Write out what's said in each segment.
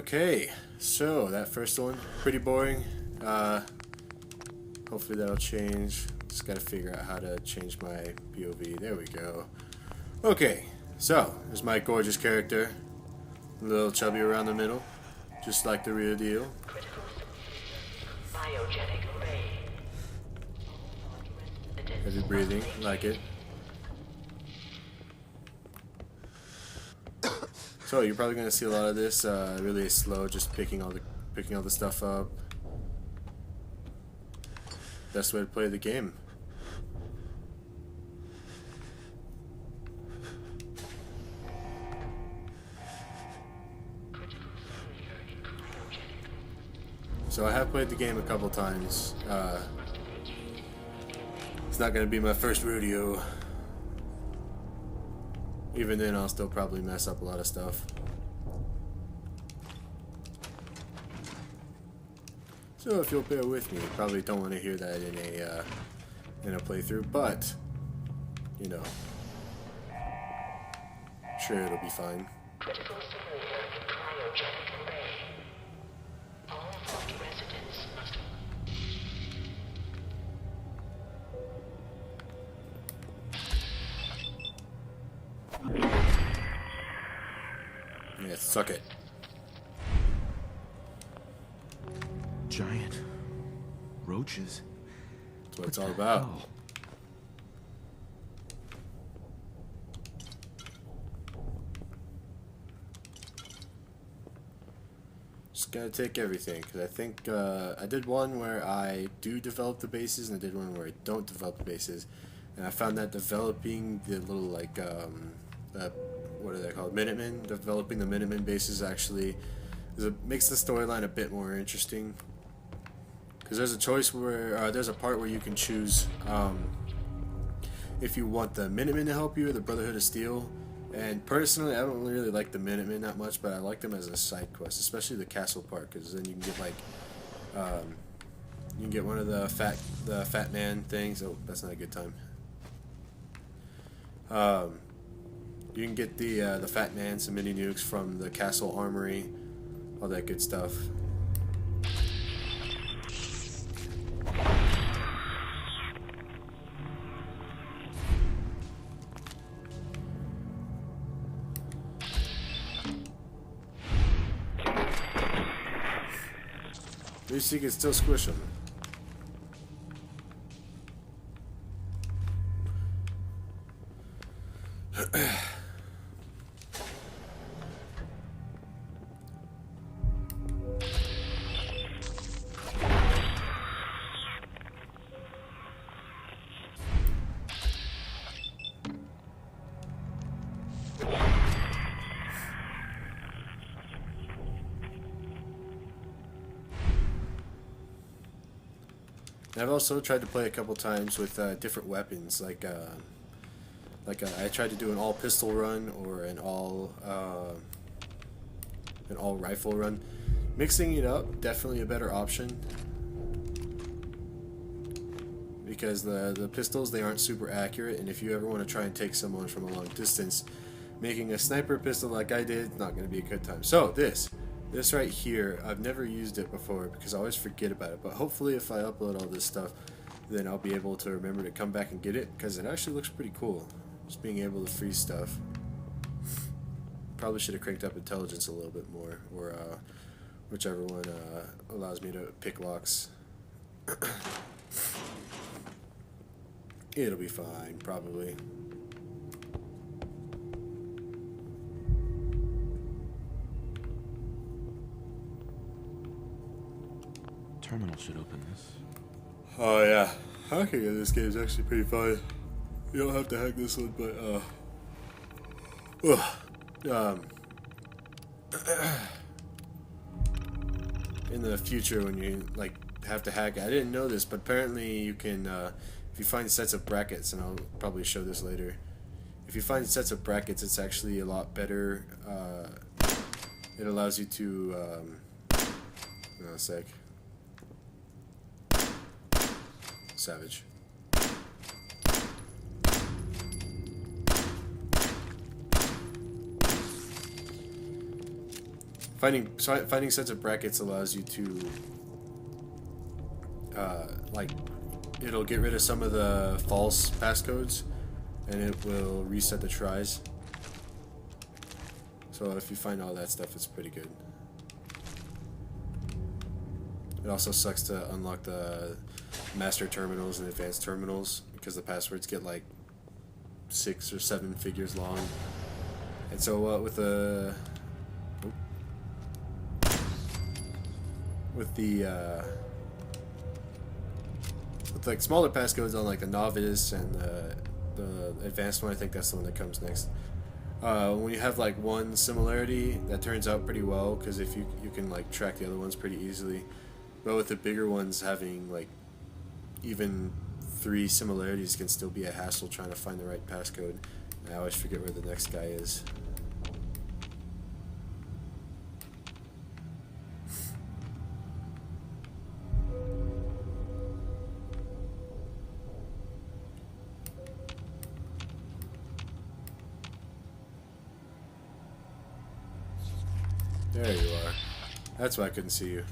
Okay, so that first one, pretty boring. Hopefully that'll change. Just gotta figure out how to change my POV. There we go. Okay, so there's my gorgeous character. A little chubby around the middle, just like the real deal. Heavy breathing, like it. So you're probably gonna see a lot of this really slow, just picking all the stuff up. Best way to play the game. So I have played the game a couple times. It's not gonna be my first rodeo. Even then, I'll still probably mess up a lot of stuff. So if you'll bear with me, you probably don't want to hear that in a playthrough, but you know, sure, it'll be fine. Critical failure in cryogenic array. All vault residents must. Yeah, suck it. Giant roaches. That's what it's all about. Hell? Just gotta take everything, because I think I did one where I do develop the bases, and I did one where I don't develop the bases, and I found that developing the little like what are they called, Minutemen? Developing the Minutemen bases actually makes the storyline a bit more interesting. Because there's a choice where there's a part where you can choose if you want the Minutemen to help you or the Brotherhood of Steel. And personally, I don't really like the Minutemen that much, but I like them as a side quest, especially the castle part, because then you can get like you can get one of the fat man things. Oh, that's not a good time. You can get the fat man, some mini nukes from the castle armory, all that good stuff. At least you can still squish them. I've also tried to play a couple times with different weapons, like I tried to do an all pistol run or an all rifle run. Mixing it up, definitely a better option, because the pistols, they aren't super accurate, and if you ever want to try and take someone from a long distance, making a sniper pistol like I did, not going to be a good time. So this right here, I've never used it before because I always forget about it, but hopefully if I upload all this stuff, then I'll be able to remember to come back and get it, because it actually looks pretty cool, just being able to freeze stuff. Probably should have cranked up intelligence a little bit more, or whichever one allows me to pick locks. It'll be fine, probably. Terminal should open this. Oh yeah, hacking in this game is actually pretty fun. You don't have to hack this one, but in the future when you like have to hack it, I didn't know this, but apparently you can if you find sets of brackets, and I'll probably show this later. If you find sets of brackets, it's actually a lot better. It allows you to hang on a sec. Savage. Finding sets of brackets allows you to like, it'll get rid of some of the false passcodes, and it will reset the tries. So if you find all that stuff, it's pretty good. It also sucks to unlock the master terminals and advanced terminals because the passwords get like 6 or 7 figures long. And so with the like smaller passcodes on like the novice and the advanced one, I think that's the one that comes next. When you have like one similarity, that turns out pretty well because if you can like track the other ones pretty easily. But with the bigger ones, having like even 3 similarities can still be a hassle trying to find the right passcode. And I always forget where the next guy is. There you are. That's why I couldn't see you.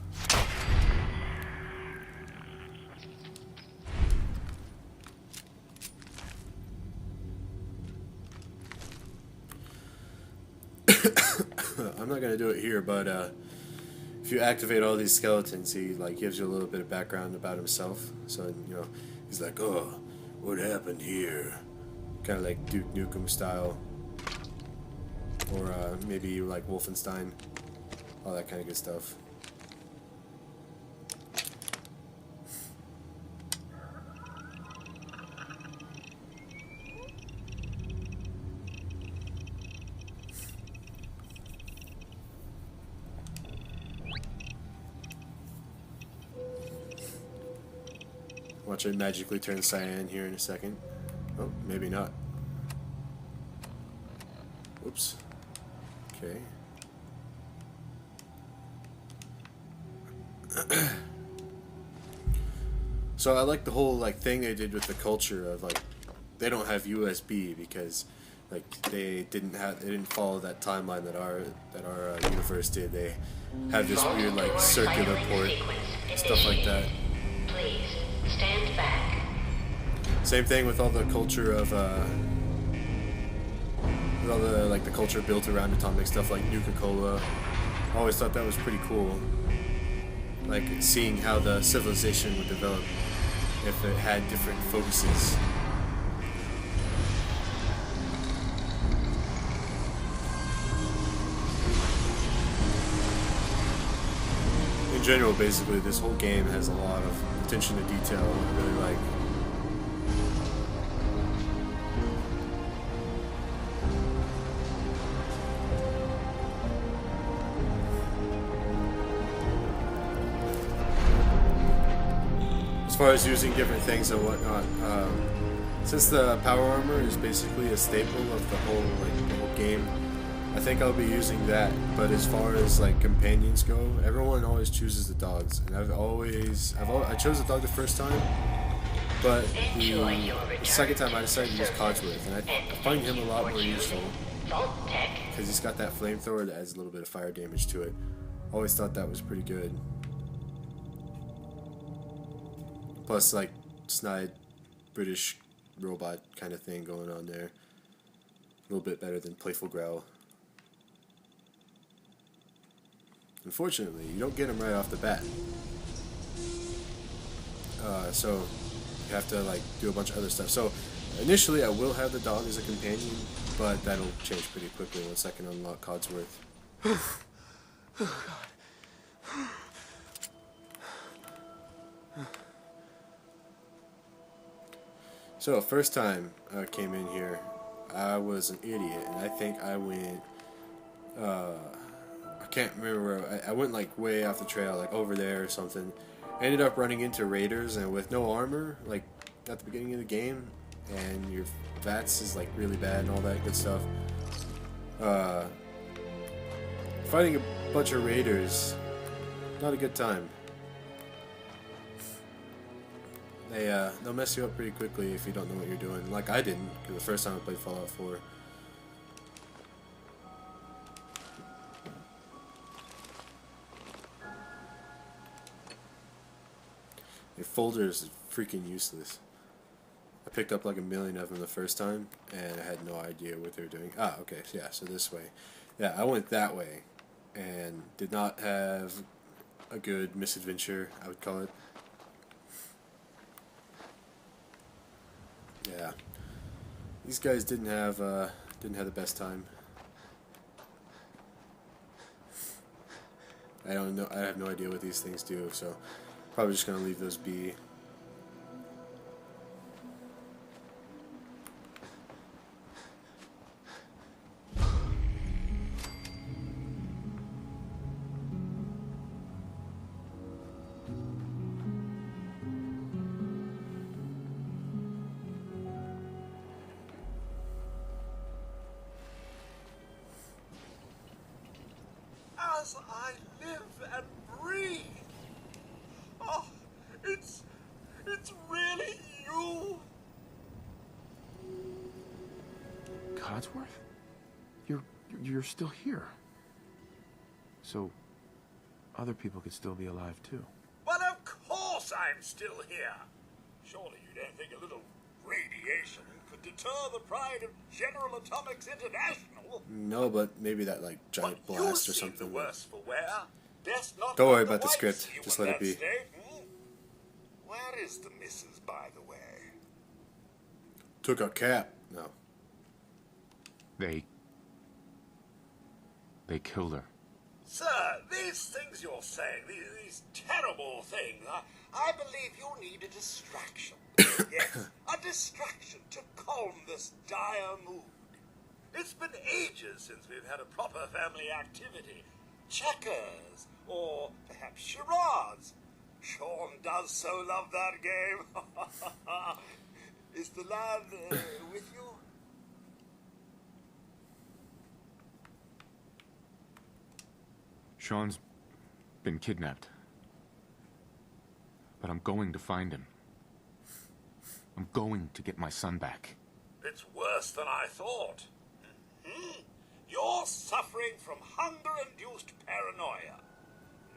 I'm not gonna do it here, but if you activate all these skeletons, he like gives you a little bit of background about himself. So he's like, "Oh, what happened here?" Kind of like Duke Nukem style, or maybe like Wolfenstein. All that kind of good stuff. Watch it magically turn cyan here in a second. Oh, maybe not. Whoops. Okay. So I like the whole like thing they did with the culture of like they don't have USB because like they didn't follow that timeline that our universe did. They have this weird like circular port, stuff like that. Please stand back. Same thing with all the culture of with all the like the culture built around atomic stuff like Nuka-Cola. I always thought that was pretty cool. Like seeing how the civilization would develop if it had different focuses. In general, basically, this whole game has a lot of attention to detail. I really like. As far as using different things and whatnot, since the power armor is basically a staple of the whole game, I think I'll be using that. But as far as like companions go, everyone always chooses the dogs, and I chose the dog the first time, but the second time I decided to use Codsworth, and I find him a lot more useful because he's got that flamethrower that adds a little bit of fire damage to it. Always thought that was pretty good. Plus, like, snide British robot kind of thing going on there. A little bit better than Playful Growl. Unfortunately, you don't get him right off the bat. So, you have to, like, do a bunch of other stuff. So, initially, I will have the dog as a companion, but that'll change pretty quickly once I can unlock Codsworth. Oh, God. So, first time I came in here, I was an idiot, and I think I went, I can't remember where, I went like way off the trail, like over there or something. I ended up running into raiders, and with no armor, like at the beginning of the game, and your VATS is like really bad and all that good stuff. Fighting a bunch of raiders, not a good time. They'll mess you up pretty quickly if you don't know what you're doing. Like I didn't, because the first time I played Fallout 4. A folder is freaking useless. I picked up like a million of them the first time, and I had no idea what they were doing. Ah, okay, yeah, so this way. Yeah, I went that way, and did not have a good misadventure, I would call it. Yeah, these guys didn't have the best time. I don't know. I have no idea what these things do, so probably just gonna leave those be. As I live and breathe. Oh, it's really you. Codsworth? You're still here. So, other people could still be alive too. Well, of course I'm still here. Surely you don't think a little radiation could deter the pride of General Atomics International? No, but maybe that like giant But blast you or seem something. the worse for wear. Best not Don't worry let about the wife script. see you Just in let it that be. state, Where is the missus, by the way? Took a cap. No. They killed her. Sir, these things you're saying, these terrible things, I believe you need a distraction. Yes, a distraction to calm this dire mood. It's been ages since we've had a proper family activity. Checkers, or perhaps charades. Sean does so love that game. Is the lad with you? Sean's been kidnapped. But I'm going to find him. I'm going to get my son back. It's worse than I thought. You're suffering from hunger-induced paranoia.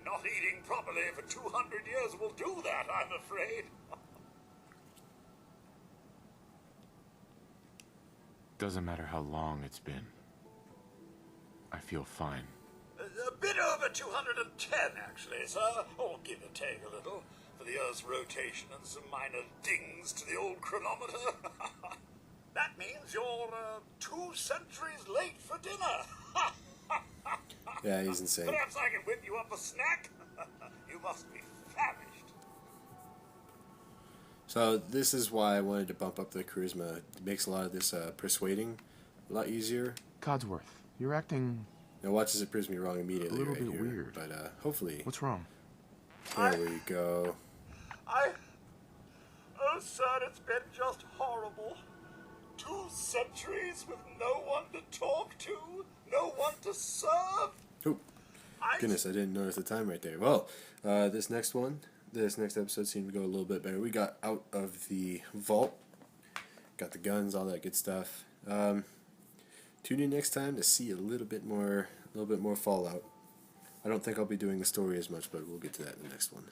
Not eating properly for 200 years will do that, I'm afraid. Doesn't matter how long it's been. I feel fine. A bit over 210, actually, sir. Or give or take a little, for the Earth's rotation and some minor dings to the old chronometer. That means you're 2 centuries late for dinner. Yeah, he's insane. Perhaps I can whip you up a snack? You must be famished. So this is why I wanted to bump up the charisma. It makes a lot of this persuading a lot easier. Codsworth, you're acting Now watch as it proves me wrong immediately. a little right bit here. weird. But hopefully. What's wrong? There we go. Oh, sir, it's been just horrible. 2 centuries with no one to talk to, no one to serve. Oh, goodness, I didn't notice the time right there. Well, this next episode seemed to go a little bit better. We got out of the vault, got the guns, all that good stuff. Tune in next time to see a little bit more Fallout. I don't think I'll be doing the story as much, but we'll get to that in the next one.